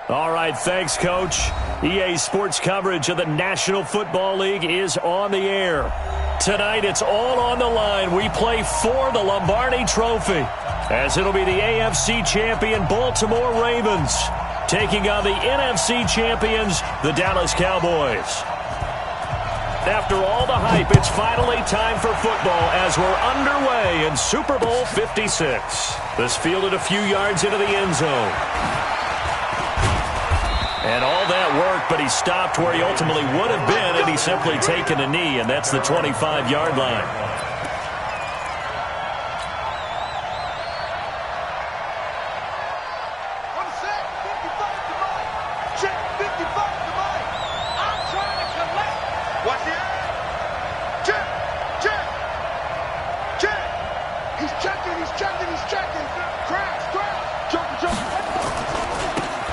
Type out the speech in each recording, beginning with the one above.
All right, thanks, Coach. EA Sports coverage of the National Football League is on the air. Tonight, it's all on the line. We play for the Lombardi Trophy, as it'll be the AFC champion Baltimore Ravens taking on the NFC champions, the Dallas Cowboys. After all the hype, it's finally time for football as we're underway in Super Bowl 56. This fielded a few yards into the end zone. And all that worked, but he stopped where he ultimately would have been had he simply taken a knee, and that's the 25-yard line.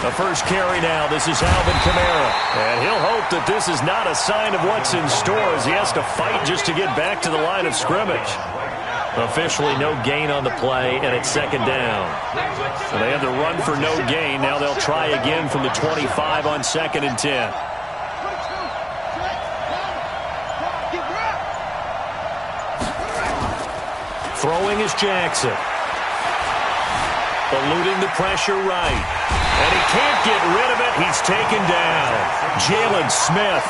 The first carry now, this is Alvin Kamara. And he'll hope that this is not a sign of what's in store as he has to fight just to get back to the line of scrimmage. Officially no gain on the play, and it's second down. So they had to run for no gain. Now they'll try again from the 25 on 2nd and 10. Throwing is Jackson. Eluding the pressure right. And he can't get rid of it. He's taken down. Jalen Smith.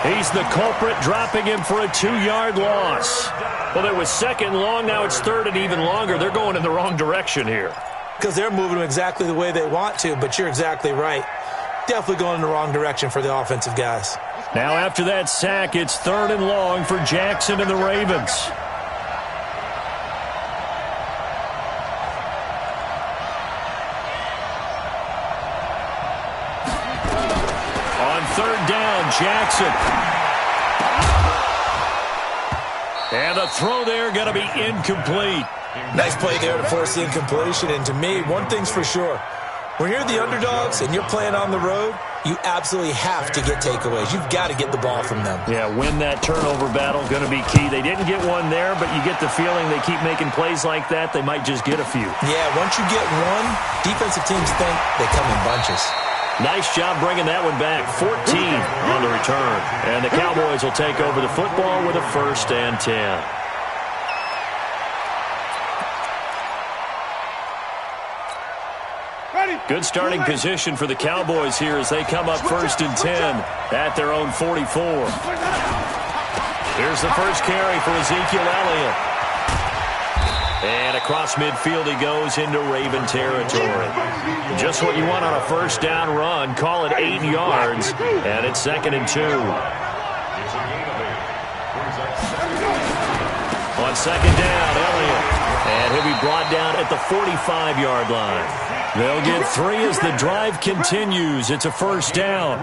He's the culprit, dropping him for a 2-yard loss. Well, there was 2nd and long. Now it's 3rd and even longer. They're going in the wrong direction here. Because they're moving exactly the way they want to, but you're exactly right. Definitely going in the wrong direction for the offensive guys. Now after that sack, it's 3rd and long for Jackson and the Ravens. Jackson. And the throw there going to be incomplete. Nice play there to force the incompletion. And to me, one thing's for sure. When you're the underdogs and you're playing on the road, you absolutely have to get takeaways. You've got to get the ball from them. Yeah, win that turnover battle, going to be key. They didn't get one there, but you get the feeling they keep making plays like that, they might just get a few. Yeah, once you get one, defensive teams think they come in bunches. Nice job bringing that one back. 14 on the return. And the Cowboys will take over the football with a 1st and 10. Good starting position for the Cowboys here as they come up 1st and 10 at their own 44. Here's the first carry for Ezekiel Elliott. And across midfield he goes into Raven territory. Just what you want on a 1st down run. Call it 8 yards, and it's 2nd and 2. On 2nd down, Elliott. And he'll be brought down at the 45-yard line. They'll get 3 as the drive continues. It's a 1st down.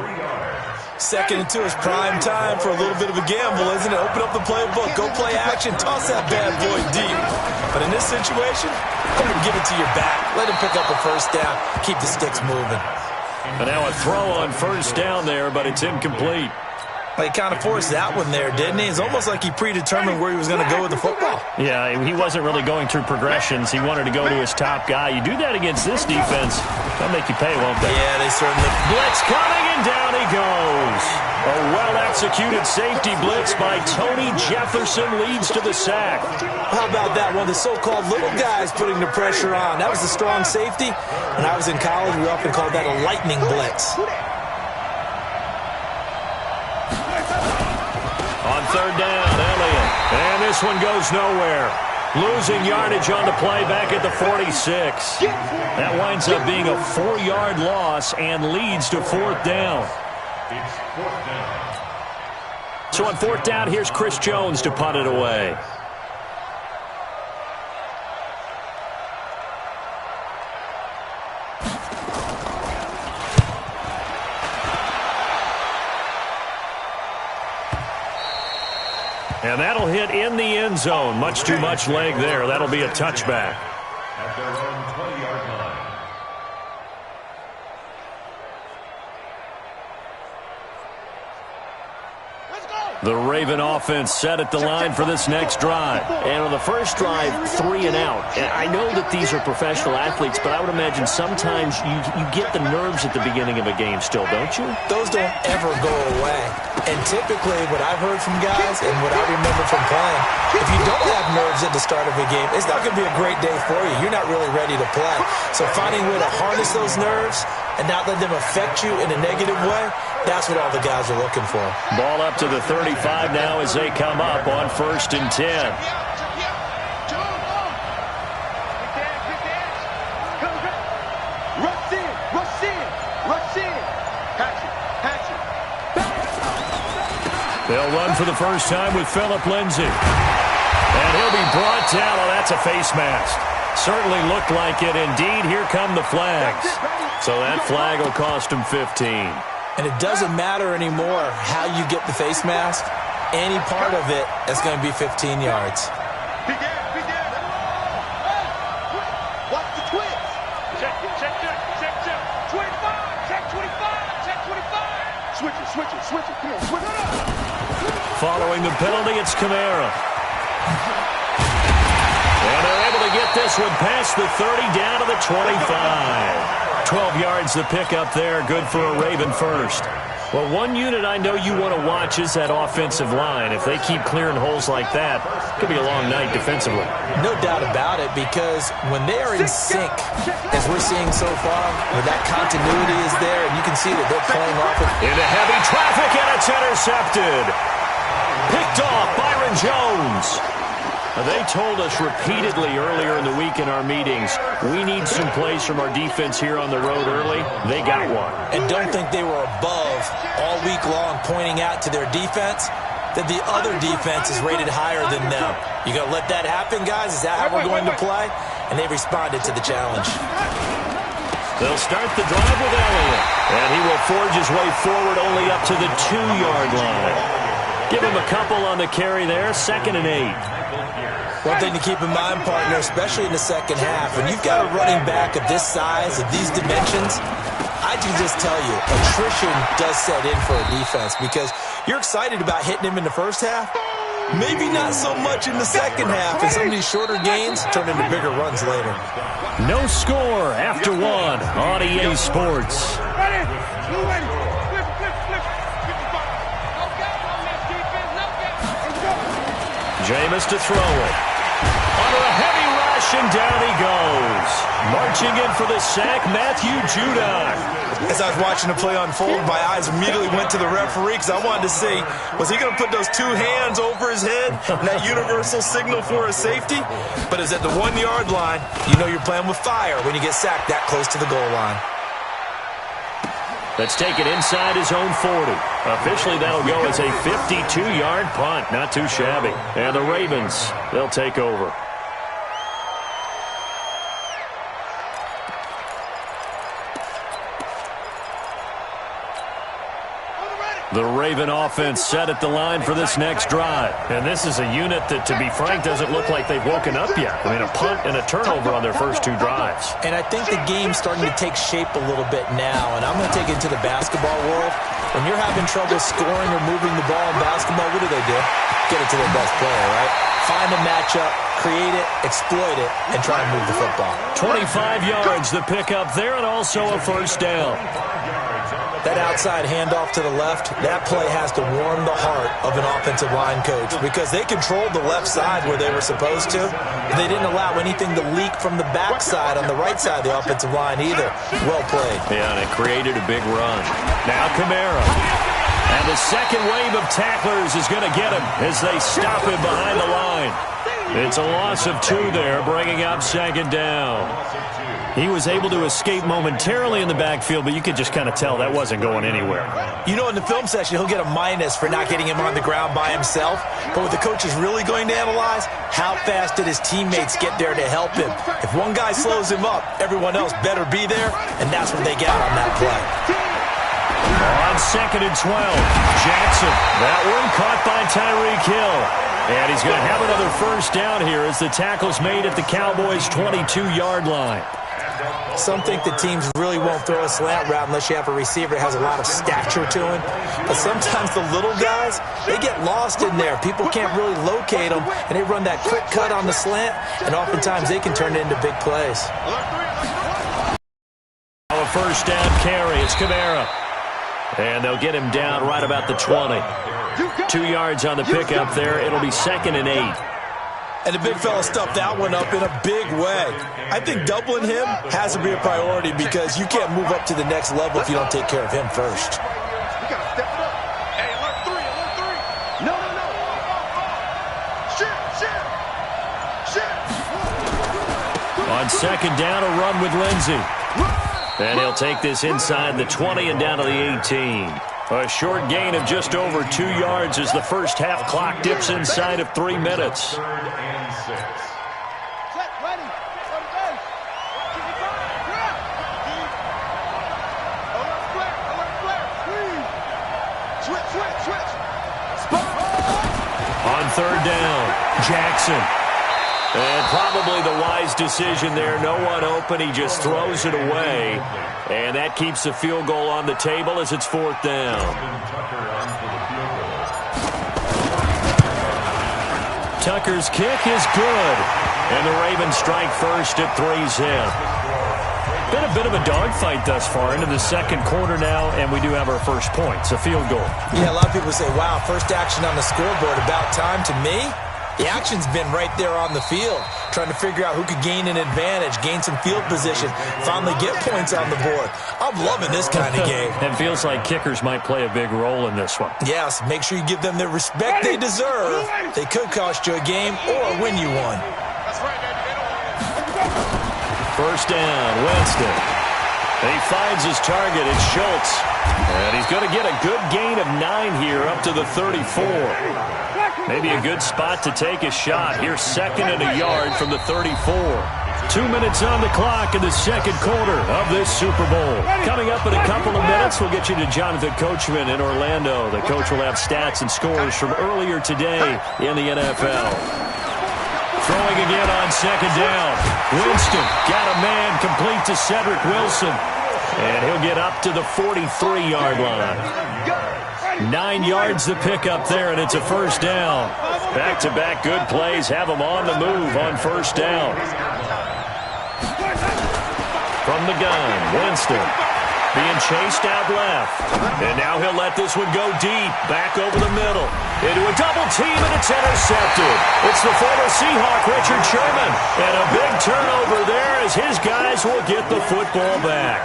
2nd and 2 is prime time for a little bit of a gamble, isn't it? Open up the playbook, go play action, toss that bad boy deep. But in this situation, let him give it to your back. Let him pick up a 1st down. Keep the sticks moving. And now a throw on 1st down there, but it's incomplete. Well, he kind of forced that one there, didn't he? It's almost like he predetermined where he was going to go with the football. Yeah, he wasn't really going through progressions. He wanted to go to his top guy. You do that against this defense, they'll make you pay, won't they? Yeah, they certainly. Blitz coming, and down he goes. A well-executed safety blitz by Tony Jefferson leads to the sack. How about that one? The so-called little guys putting the pressure on. That was a strong safety. When I was in college, we often called that a lightning blitz. On 3rd down, Elliott. And this one goes nowhere. Losing yardage on the play back at the 46. That winds up being a 4-yard loss and leads to 4th down. So on 4th down, here's Chris Jones to punt it away. And that'll hit in the end zone. Much too much leg there. That'll be a touchback. At their own 20-yard line. The Raven offense set at the line for this next drive. And on the first drive, 3 and out. And I know that these are professional athletes, but I would imagine sometimes you get the nerves at the beginning of a game still, don't you? Those don't ever go away. And typically, what I've heard from guys and what I remember from playing, if you don't have nerves at the start of a game, it's not going to be a great day for you. You're not really ready to play. So finding a way to harness those nerves and not let them affect you in a negative way, that's what all the guys are looking for. Ball up to the 35 now as they come up on 1st and 10. They'll run for the first time with Phillip Lindsay. And he'll be brought down. Oh, that's a face mask. Certainly looked like it. Indeed, here come the flags. So that flag will cost him 15. And it doesn't matter anymore how you get the face mask. Any part of it is going to be 15 yards. Watch the twist. Check 25. Check 25. Switch it. Come on, switch it up. Following the penalty, it's Kamara. And they're able to get this one past the 30 down to the 25. 12 yards the pickup there. Good for a Raven first. Well, one unit I know you want to watch is that offensive line. If they keep clearing holes like that, it could be a long night defensively. No doubt about it, because when they are in sync, as we're seeing so far, where that continuity is there, and you can see that they're playing off it. Into heavy traffic, and it's intercepted. Picked off Byron Jones. They told us repeatedly earlier in the week in our meetings, we need some plays from our defense here on the road early. They got one. And don't think they were above all week long pointing out to their defense that the other defense is rated higher than them. You going to let that happen, guys? Is that how we're going to play? And they responded to the challenge. They'll start the drive with Elliott. And he will forge his way forward only up to the 2-yard line. Give him a couple on the carry there. 2nd and 8. One thing to keep in mind, partner, especially in the second half, when you've got a running back of this size, of these dimensions, I can just tell you, attrition does set in for a defense because you're excited about hitting him in the first half. Maybe not so much in the second half, and some of these shorter gains turn into bigger runs later. No score after one on EA Sports. Jameis to throw it. Under a heavy rush, and down he goes. Marching in for the sack, Matthew Judon. As I was watching the play unfold, my eyes immediately went to the referee because I wanted to see, was he going to put those 2 hands over his head and that universal signal for a safety? But it's at the 1-yard line. You know you're playing with fire when you get sacked that close to the goal line. Let's take it inside his own 40. Officially, that'll go as a 52-yard punt. Not too shabby. And the Ravens, they'll take over. The Raven offense set at the line for this next drive. And this is a unit that, to be frank, doesn't look like they've woken up yet. I mean, a punt and a turnover on their first 2 drives. And I think the game's starting to take shape a little bit now. And I'm going to take it to the basketball world. When you're having trouble scoring or moving the ball in basketball, what do? Get it to their best player, right? Find a matchup, create it, exploit it, and try and move the football. 25 yards the pickup there, and also a first down. That outside handoff to the left, that play has to warm the heart of an offensive line coach because they controlled the left side where they were supposed to. They didn't allow anything to leak from the backside on the right side of the offensive line either. Well played. Yeah, and it created a big run. Now Kamara. And the second wave of tacklers is going to get him as they stop him behind the line. It's a loss of 2 there, bringing up 2nd down. He was able to escape momentarily in the backfield, but you could just kind of tell that wasn't going anywhere. You know, in the film session, he'll get a minus for not getting him on the ground by himself. But what the coach is really going to analyze, how fast did his teammates get there to help him? If one guy slows him up, everyone else better be there, and that's what they got on that play. On 2nd and 12, Jackson. That one caught by Tyreek Hill. And he's going to have another first down here as the tackle's made at the Cowboys' 22-yard line. Some think that teams really won't throw a slant route unless you have a receiver that has a lot of stature to him. But sometimes the little guys, they get lost in there. People can't really locate them, and they run that quick cut on the slant, and oftentimes they can turn it into big plays. A first down carry. It's Kamara. And they'll get him down right about the 20. 2 yards on the pickup there. It'll be 2nd and 8. And the big fella stuffed that one up in a big way. I think doubling him has to be a priority because you can't move up to the next level if you don't take care of him first. We got to step it up. Hey, alert 3, alert 3. No. Shit. On 2nd down, a run with Lindsey. And he'll take this inside the 20 and down to the 18. A short gain of just over 2 yards as the first half clock dips inside of 3 minutes. Set, ready. Alert flare. Switch. On 3rd down, Jackson. And probably the wise decision there. No one open. He just throws it away. And that keeps the field goal on the table as it's 4th down. Tucker's kick is good. And the Ravens strike first at 3-zip. Been a bit of a dogfight thus far into the 2nd quarter now, and we do have our first points, a field goal. Yeah, a lot of people say, wow, first action on the scoreboard, about time. To me, the action's been right there on the field, trying to figure out who could gain an advantage, gain some field position, finally get points on the board. I'm loving this kind of game. It feels like kickers might play a big role in this one. Yes, make sure you give them the respect they deserve. They could cost you a game or win you one. First down, Winston. He finds his target. It's Schultz. And he's going to get a good gain of 9 here up to the 34. Maybe a good spot to take a shot. Here's 2nd and a yard from the 34. 2 minutes on the clock in the 2nd quarter of this Super Bowl. Coming up in a couple of minutes, we'll get you to Jonathan Coachman in Orlando. The coach will have stats and scores from earlier today in the NFL. Throwing again on 2nd down. Winston got a man complete to Cedric Wilson. And he'll get up to the 43-yard line. 9 yards to pick up there, and it's a first down. Back-to-back good plays have him on the move on first down. From the gun, Winston being chased out left. And now he'll let this one go deep, back over the middle. Into a double team, and it's intercepted. It's the former Seahawk, Richard Sherman. And a big turnover there as his guys will get the football back.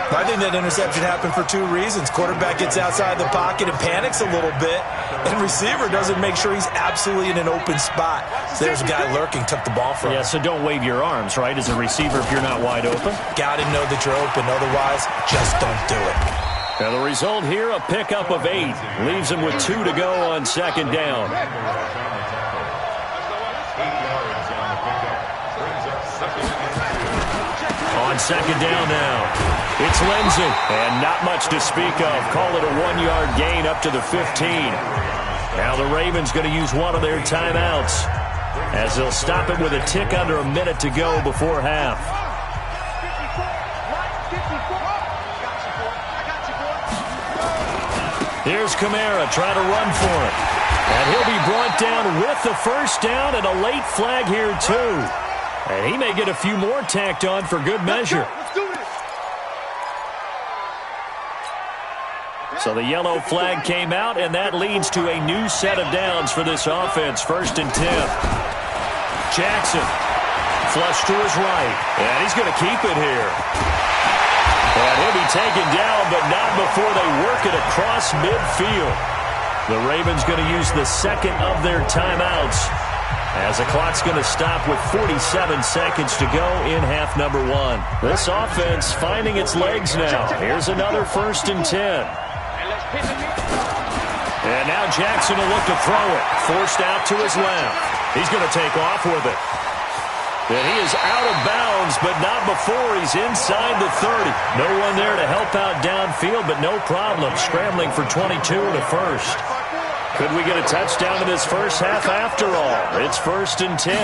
I think that interception happened for 2 reasons. Quarterback gets outside the pocket and panics a little bit, and receiver doesn't make sure he's absolutely in an open spot. So there's a guy lurking, took the ball from him. Yeah, so don't wave your arms, right, as a receiver if you're not wide open? Got to know that you're open. Otherwise, just don't do it. Now the result here, a pickup of 8. Leaves him with 2 to go on 2nd down. On 2nd down now. It's Lindsey, and not much to speak of. Call it a 1-yard gain up to the 15. Now the Ravens going to use one of their timeouts as they'll stop it with a tick under a minute to go before half. Here's Kamara trying to run for it. And he'll be brought down with the first down and a late flag here too. And he may get a few more tacked on for good measure. So the yellow flag came out, and that leads to a new set of downs for this offense. 1st and 10. Jackson, flush to his right, and he's going to keep it here. And he'll be taken down, but not before they work it across midfield. The Ravens going to use the 2nd of their timeouts as the clock's going to stop with 47 seconds to go in half number 1. This offense finding its legs now. Here's another 1st and 10. And now Jackson will look to throw it. Forced out to his left. He's going to take off with it. And he is out of bounds, but not before he's inside the 30. No one there to help out downfield, but no problem. Scrambling for 22 and a first. Could we get a touchdown in this first half after all? It's 1st and 10.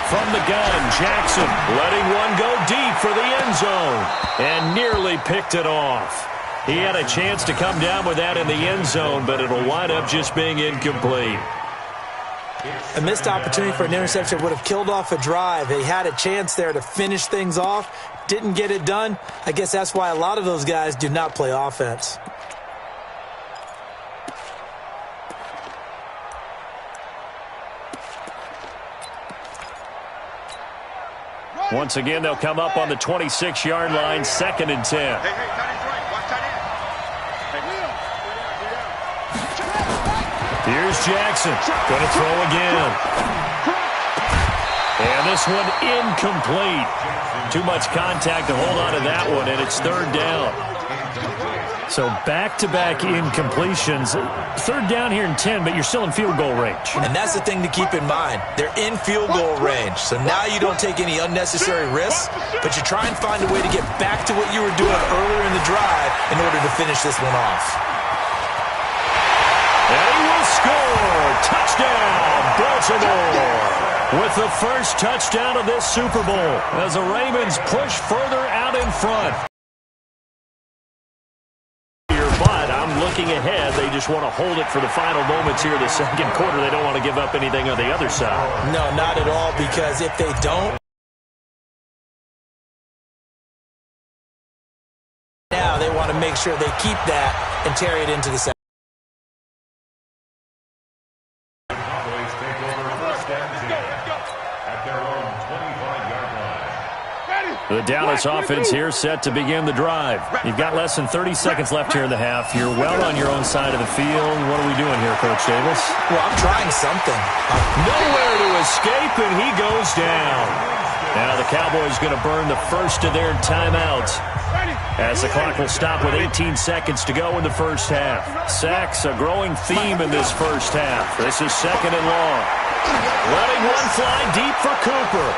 from the gun. Jackson letting one go deep for the end zone and nearly picked it off. He had a chance to come down with that in the end zone, but it'll wind up just being incomplete. A missed opportunity for an interception would have killed off a drive. They had a chance there to finish things off. Didn't get it done. I guess that's why a lot of those guys do not play offense. Once again, they'll come up on the 26-yard line, 2nd and 10. Hey, tight end's right. Watch tight end. Hey, Here's Jackson. Going to throw again. And this one incomplete. Too much contact to hold on to that one, and it's 3rd down. So back-to-back incompletions. 3rd down here in 10, but you're still in field goal range. And that's the thing to keep in mind. They're in field goal range. So now you don't take any unnecessary risks, but you try and find a way to get back to what you were doing earlier in the drive in order to finish this one off. And he will score. Touchdown, Baltimore. With the first touchdown of this Super Bowl as the Ravens push further out in front. But I'm looking ahead. They just want to hold it for the final moments here of the 2nd quarter. They don't want to give up anything on the other side. No, not at all, because if they don't, now they want to make sure they keep that and carry it into the second. The Dallas offense here set to begin the drive. You've got less than 30 seconds left here in the half. You're well on your own side of the field. What are we doing here, Coach Davis? Well, I'm trying something. Nowhere to escape, and he goes down. Now the Cowboys going to burn the first of their timeouts as the clock will stop with 18 seconds to go in the first half. Sacks, a growing theme in this first half. This is 2nd and long. Letting one fly deep for Cooper.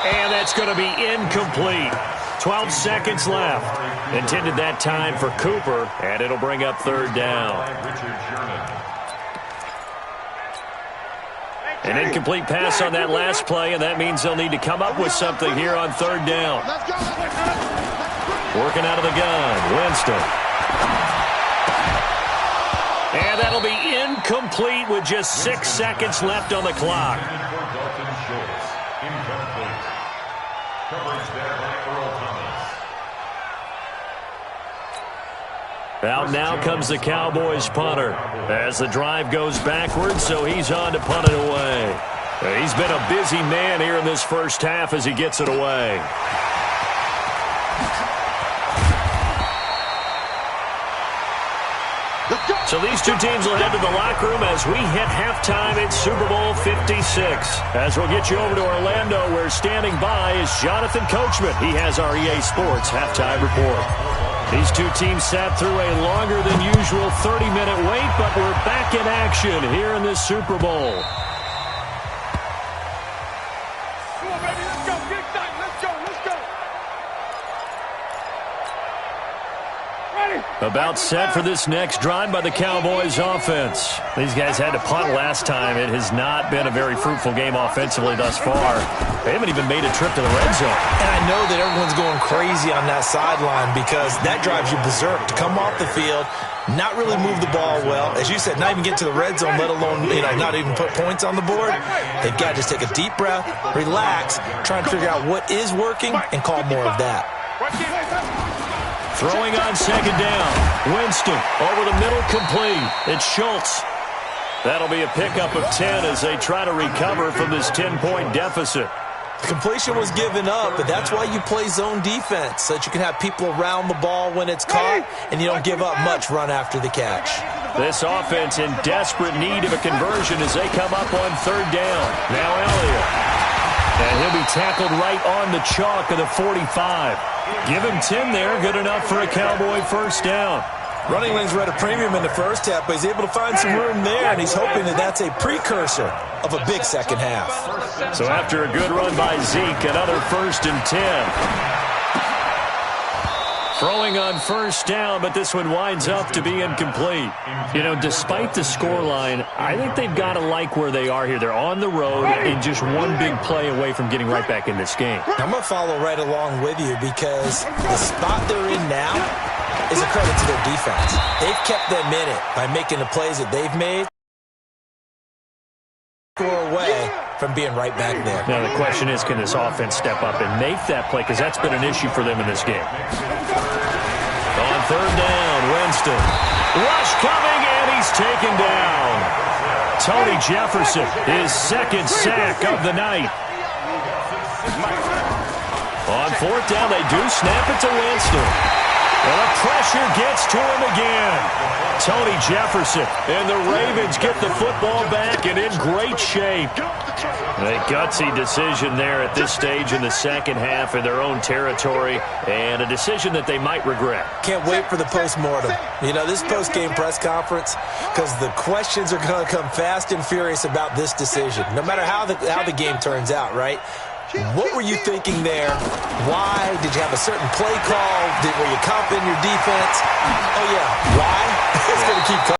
And that's going to be incomplete. 12 seconds left. Intended that time for Cooper, and it'll bring up 3rd down. An incomplete pass on that last play, and that means they'll need to come up with something here on 3rd down. Working out of the gun, Winston. And that'll be incomplete with just 6 seconds left on the clock. Out now comes the Cowboys punter as the drive goes backwards, so he's on to punt it away. He's been a busy man here in this first half as he gets it away. So these two teams will head to the locker room as we hit halftime at Super Bowl 56. As we'll get you over to Orlando, where standing by is Jonathan Coachman. He has our EA Sports halftime report. These two teams sat through a longer than usual 30-minute wait, but we're back in action here in this Super Bowl. Come on, baby, let's go. Get excited. Let's go. About set for this next drive by the Cowboys offense. These guys had to punt last time. It has not been a very fruitful game offensively thus far. They haven't even made a trip to the red zone. And I know that everyone's going crazy on that sideline because that drives you berserk to come off the field, not really move the ball well. As you said, not even get to the red zone, let alone, not even put points on the board. They've got to just take a deep breath, relax, try and figure out what is working and call more of that. Throwing on second down. Winston over the middle, complete. It's Schultz. That'll be a pickup of 10 as they try to recover from this 10-point deficit. The completion was given up, but that's why you play zone defense, so that you can have people around the ball when it's caught, and you don't give up much run after the catch. This offense in desperate need of a conversion as they come up on third down. Now Elliott. And he'll be tackled right on the chalk of the 45. Give him 10 there, good enough for a Cowboy first down. Running lanes were at a premium in the first half, but he's able to find some room there, and he's hoping that that's a precursor of a big second half. So after a good run by Zeke, another 1st and 10. Throwing on first down, but this one winds up to be incomplete. You know, despite the scoreline, I think they've got to like where they are here. They're on the road and just one big play away from getting right back in this game. I'm going to follow right along with you because the spot they're in now is a credit to their defense. They've kept them in it by making the plays that they've made. Score away from being right back there. Now the question is, can this offense step up and make that play? Because that's been an issue for them in this game. On third down, Winston. Rush coming, and he's taken down. Tony Jefferson, his second sack of the night. On fourth down, they do snap it to Winston. And the pressure gets to him again. Tony Jefferson and the Ravens get the football back and in great shape. A gutsy decision there at this stage in the second half in their own territory, and a decision that they might regret. Can't wait for the postmortem. You know, this post-game press conference, because the questions are going to come fast and furious about this decision, no matter how the game turns out, right? What were you thinking there? Why? Did you have a certain play call? Were you confident in your defense? Oh, yeah. Why? It's going to keep coming.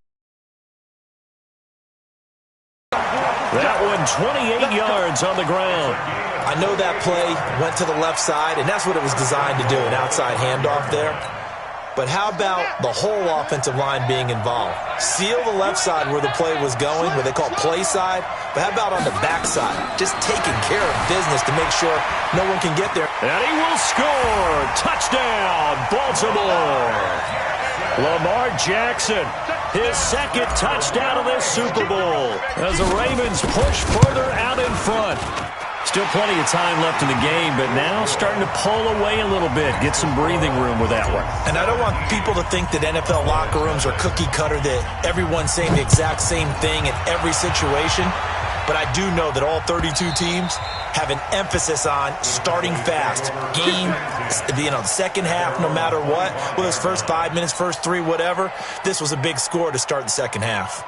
That one, 28 yards on the ground. I know that play went to the left side, and that's what it was designed to do, an outside handoff there. But how about the whole offensive line being involved? Seal the left side where the play was going, what they call play side. But how about on the back side? Just taking care of business to make sure no one can get there. And he will score. Touchdown, Baltimore. Lamar Jackson, his second touchdown of this Super Bowl as the Ravens push further out in front. Still plenty of time left in the game, but now starting to pull away a little bit, get some breathing room with that one. And I don't want people to think that NFL locker rooms are cookie cutter, that everyone's saying the exact same thing in every situation. But I do know that all 32 teams have an emphasis on starting fast. Game, the second half, no matter what. Well, those first 5 minutes, first 3, whatever. This was a big score to start the second half.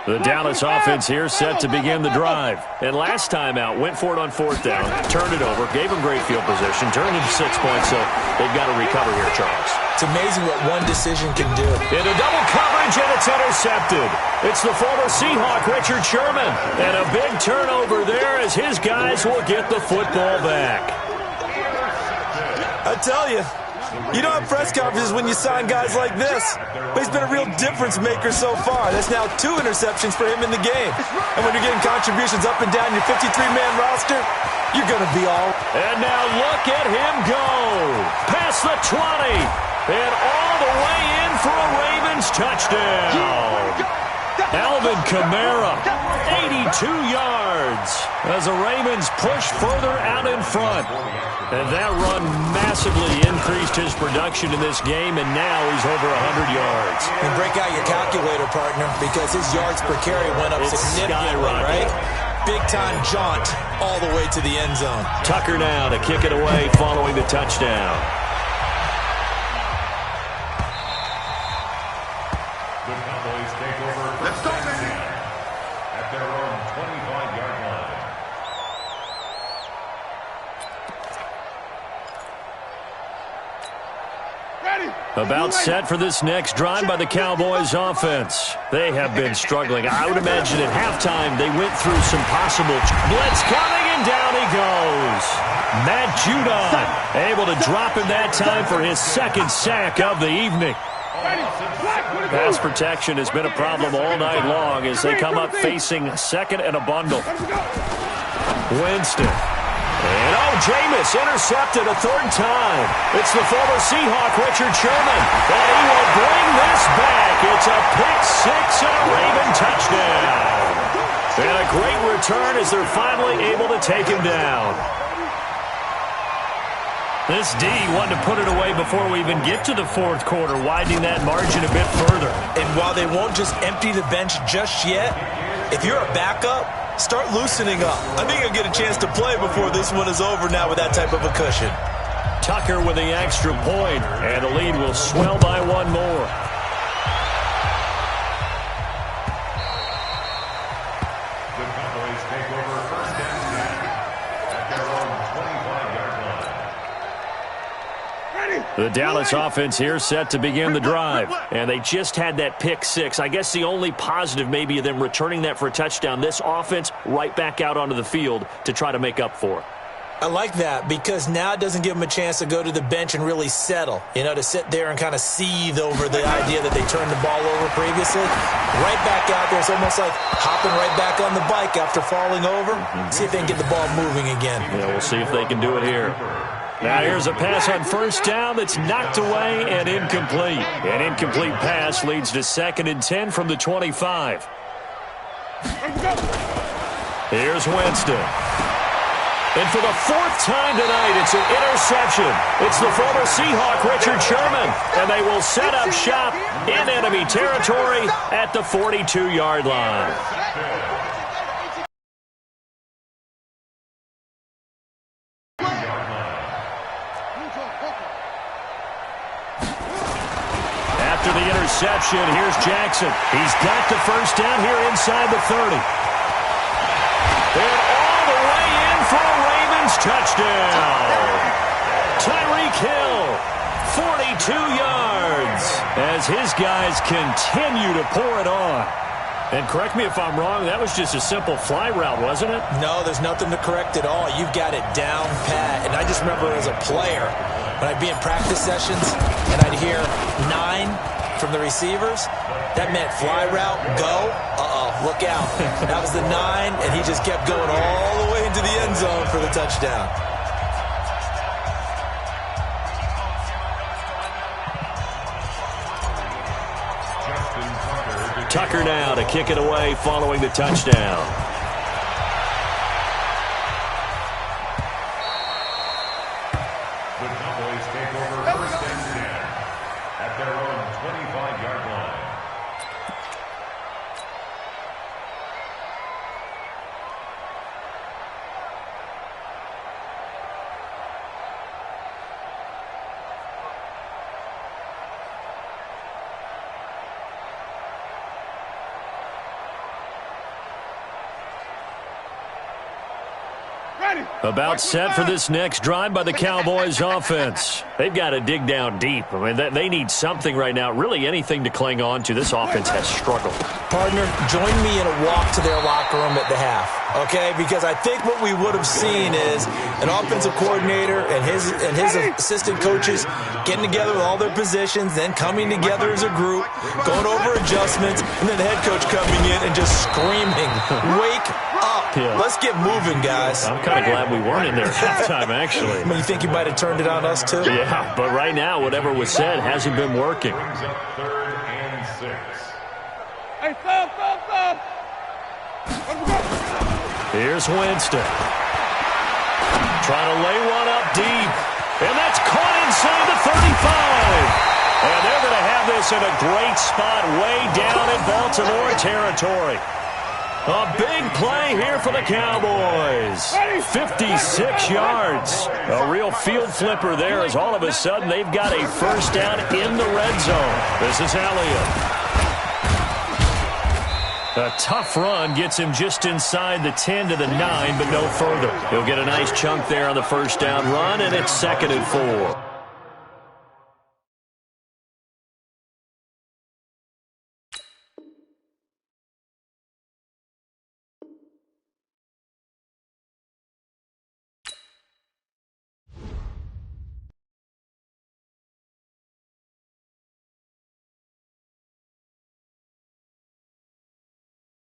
The Dallas offense here set to begin the drive. And last time out, went for it on fourth down, turned it over, gave them great field position, turned into 6 points, so they've got to recover here, Charles. It's amazing what one decision can do. Into double coverage, and it's intercepted. It's the former Seahawk, Richard Sherman. And a big turnover there as his guys will get the football back. I tell you, you don't have press conferences when you sign guys like this. But he's been a real difference maker so far. That's now 2 interceptions for him in the game. And when you're getting contributions up and down your 53-man roster, you're going to be all. And now look at him go. Past the 20. And all the way in for a Ravens touchdown. Alvin Kamara, 82 yards as the Ravens push further out in front. And that run massively increased his production in this game, and now he's over 100 yards. And break out your calculator, partner, because his yards per carry went up significantly, right? Big-time jaunt all the way to the end zone. Tucker now to kick it away following the touchdown. About set for this next drive by the Cowboys offense. They have been struggling. I would imagine at halftime they went through some possible blitz coming, and down he goes. Matt Judon able to drop him that time for his second sack of the evening. Pass protection has been a problem all night long as they come up facing second and a bundle. Winston. And Jameis intercepted a third time. It's the former Seahawk, Richard Sherman. And he will bring this back. It's a pick-6 and a Raven touchdown. And a great return as they're finally able to take him down. This D wanted to put it away before we even get to the fourth quarter, widening that margin a bit further. And while they won't just empty the bench just yet, if you're a backup, start loosening up. I think you'll get a chance to play before this one is over now with that type of a cushion. Tucker with the extra point, and the lead will swell by one more. The Cowboys take over first down at their own 25-yard line. The Dallas offense here set to begin the drive. And they just had that pick six. I guess the only positive maybe of them returning that for a touchdown. This offense right back out onto the field to try to make up for it. I like that because now it doesn't give them a chance to go to the bench and really settle, to sit there and kind of seethe over the idea that they turned the ball over previously. Right back out there. It's almost like hopping right back on the bike after falling over. See if they can get the ball moving again. Yeah, we'll see if they can do it here. Now here's a pass on first down that's knocked away and incomplete. An incomplete pass leads to 2nd and 10 from the 25. Here's Winston. And for the 4th time tonight, it's an interception. It's the former Seahawk, Richard Sherman. And they will set up shop in enemy territory at the 42-yard line. After the interception, here's Jackson. He's got the first down here inside the 30. And all the way in for a Ravens touchdown. Tyreek Hill, 42 yards, as his guys continue to pour it on. And correct me if I'm wrong, that was just a simple fly route, wasn't it? No, there's nothing to correct at all. You've got it down pat. And I just remember as a player, when I'd be in practice sessions and I'd hear 9 from the receivers, that meant fly route, go, look out. That was the 9, and he just kept going all the way into the end zone for the touchdown. Tucker now to kick it away following the touchdown. The Cowboys take over 1st and 10 at their own 25-yard line. About set for this next drive by the Cowboys offense. They've got to dig down deep. I mean, they need something right now, really anything to cling on to. This offense has struggled. Partner, join me in a walk to their locker room at the half, okay? Because I think what we would have seen is an offensive coordinator and his assistant coaches getting together with all their positions, then coming together as a group, going over adjustments, and then the head coach coming in and just screaming, wake up. Yeah. Let's get moving, guys. I'm kind of glad we weren't in there at halftime, actually. I mean, you think you might have turned it on us, too? Yeah, but right now, whatever was said hasn't been working. Brings up 3rd and 6. Hey, stop. Here's Winston. Trying to lay one up deep. And that's caught inside the 35. And they're going to have this in a great spot way down in Baltimore territory. A big play here for the Cowboys. 56 yards. A real field flipper there as all of a sudden they've got a first down in the red zone. This is Elliott. A tough run gets him just inside the 10 to the 9, but no further. He'll get a nice chunk there on the first down run, and it's 2nd and 4.